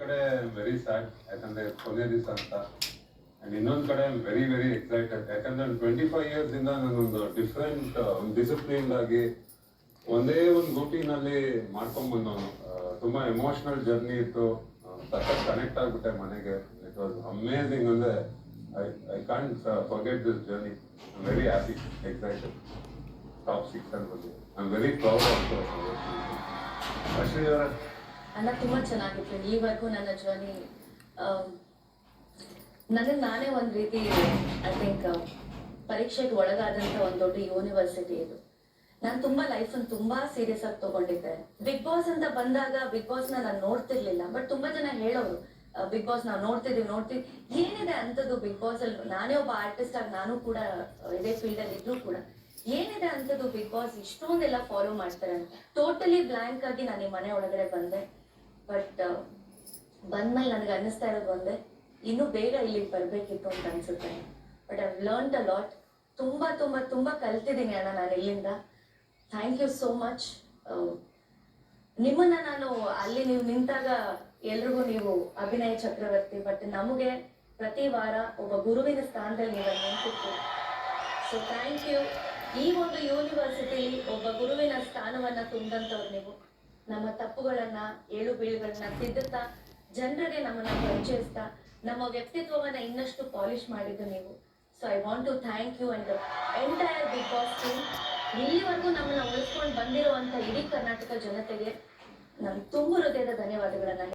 ಕಡೆ very sad ಯಾಕಂದ್ರೆ ಕೊನೆ ದಿವಸ ಅಂತ ಅಂಡ್ ಇನ್ನೊಂದ್ ಕಡೆ ವೆರಿ ವೆರಿ ಎಕ್ಸೈಟೆಡ್ ಯಾಕಂದ್ರೆ 25 years ಇಂದ ನಾನೊಂದು ಡಿಫ್ರೆಂಟ್ ಒಂದು ಡಿಸಿಪ್ಲಿನ್ ಆಗಿ ಒಂದೇ ಒಂದು ರೂಟೀನಲ್ಲಿ ಮಾಡ್ಕೊಂಡ್ ಬಂದವನು. ತುಂಬಾ ಎಮೋಷನಲ್ ಜರ್ನಿ ಇತ್ತು. ಸಖತ್ ಕನೆಕ್ಟ್ ಆಗ್ಬಿಟ್ಟೆ ಮನೆಗೆ. It was amazing. ಅಂದ್ರೆ I can't forget this journey. I very happy, excited. Top 6 ಅಲ್ಲಿ ಬಂದಿದೆ. I am very proud also. Ashwini ಅವರ ಅಲ್ಲ, ತುಂಬ ಚೆನ್ನಾಗಿತ್ತು ಈವರೆಗೂ ನನ್ನ ಜರ್ನಿ. ನನಗೆ ನಾನೇ ಒಂದು ರೀತಿ ಐ ಥಿಂಕ್ ಪರೀಕ್ಷೆಗೆ ಒಳಗಾದಂಥ ಒಂದು ದೊಡ್ಡ ಯೂನಿವರ್ಸಿಟಿ ಇದು. ನಾನು ತುಂಬ ಲೈಫನ್ನು ತುಂಬ ಸೀರಿಯಸ್ ಆಗಿ ತೊಗೊಂಡಿದ್ದೆ. ಬಿಗ್ ಬಾಸ್ ಅಂತ ಬಂದಾಗ ಬಿಗ್ ಬಾಸ್ನ ನಾನು ನೋಡ್ತಿರ್ಲಿಲ್ಲ, ಬಟ್ ತುಂಬ ಜನ ಹೇಳೋರು ಬಿಗ್ ಬಾಸ್ ನಾವು ನೋಡ್ತೀವಿ ಏನಿದೆ ಅಂಥದ್ದು ಬಿಗ್ ಬಾಸಲ್ಲಿ. ನಾನೇ ಒಬ್ಬ ಆರ್ಟಿಸ್ಟ್ ಆಗಿ ನಾನು ಕೂಡ ಇದೇ ಫೀಲ್ಡಲ್ಲಿ ಇದ್ರೂ ಕೂಡ ಏನಿದೆ ಅಂಥದ್ದು ಬಿಗ್ ಬಾಸ್ ಇಷ್ಟೊಂದೆಲ್ಲ ಫಾಲೋ ಮಾಡ್ತಾರೆ ಅಂತ ಟೋಟಲಿ ಬ್ಲ್ಯಾಂಕ್ ಆಗಿ ನಾನು ಈ ಮನೆ ಒಳಗಡೆ ಬಂದೆ. ಬಟ್ ಬಂದ್ಮೇಲೆ ನನಗೆ ಅನ್ನಿಸ್ತಾ ಇರೋದು ಒಂದೇ, ಇನ್ನೂ ಬೇಗ ಇಲ್ಲಿಗೆ ಬರಬೇಕಿತ್ತು ಅಂತ ಅನ್ಸುತ್ತೆ. But I learned a lot. ತುಂಬ ತುಂಬ ತುಂಬ ಕಲ್ತಿದ್ದೀನಿ ಅಣ್ಣ ನಾನು ಇಲ್ಲಿಂದ. Thank you so much. ನಿಮ್ಮನ್ನ ನಾನು ಅಲ್ಲಿ ನೀವು ನಿಂತಾಗ ಎಲ್ರಿಗೂ ನೀವು ಅಭಿನಯ ಚಕ್ರವರ್ತಿ, ಬಟ್ ನಮಗೆ ಪ್ರತಿ ವಾರ ಒಬ್ಬ ಗುರುವಿನ ಸ್ಥಾನದಲ್ಲಿ ನೀವು ನಿಂತಿತ್ತು. So thank you. ಈ ಒಂದು ಯೂನಿವರ್ಸಿಟಿಲಿ ಒಬ್ಬ ಗುರುವಿನ ಸ್ಥಾನವನ್ನ ತುಂಬಿದಂಥವ್ರು ನೀವು. ನಮ್ಮ ತಪ್ಪುಗಳನ್ನ ಏಳು ಬೀಳುಗಳನ್ನ ತಿದ್ದುತ್ತಾ ಜನರಿಗೆ ನಮ್ಮನ್ನ ಪರಿಚಯಿಸ್ತಾ ನಮ್ಮ ವ್ಯಕ್ತಿತ್ವವನ್ನ ಇನ್ನಷ್ಟು ಪಾಲಿಶ್ ಮಾಡಿದ್ದು ನೀವು. So I want to thank you and entire big boss team. ಇಲ್ಲಿವರೆಗೂ ನಮ್ಮನ್ನ ಉಳಿಸ್ಕೊಂಡು ಬಂದಿರುವಂತ ಇಡೀ ಕರ್ನಾಟಕ ಜನತೆಗೆ ನಾನು ತುಂಬ ಹೃದಯದ ಧನ್ಯವಾದಗಳನ್ನ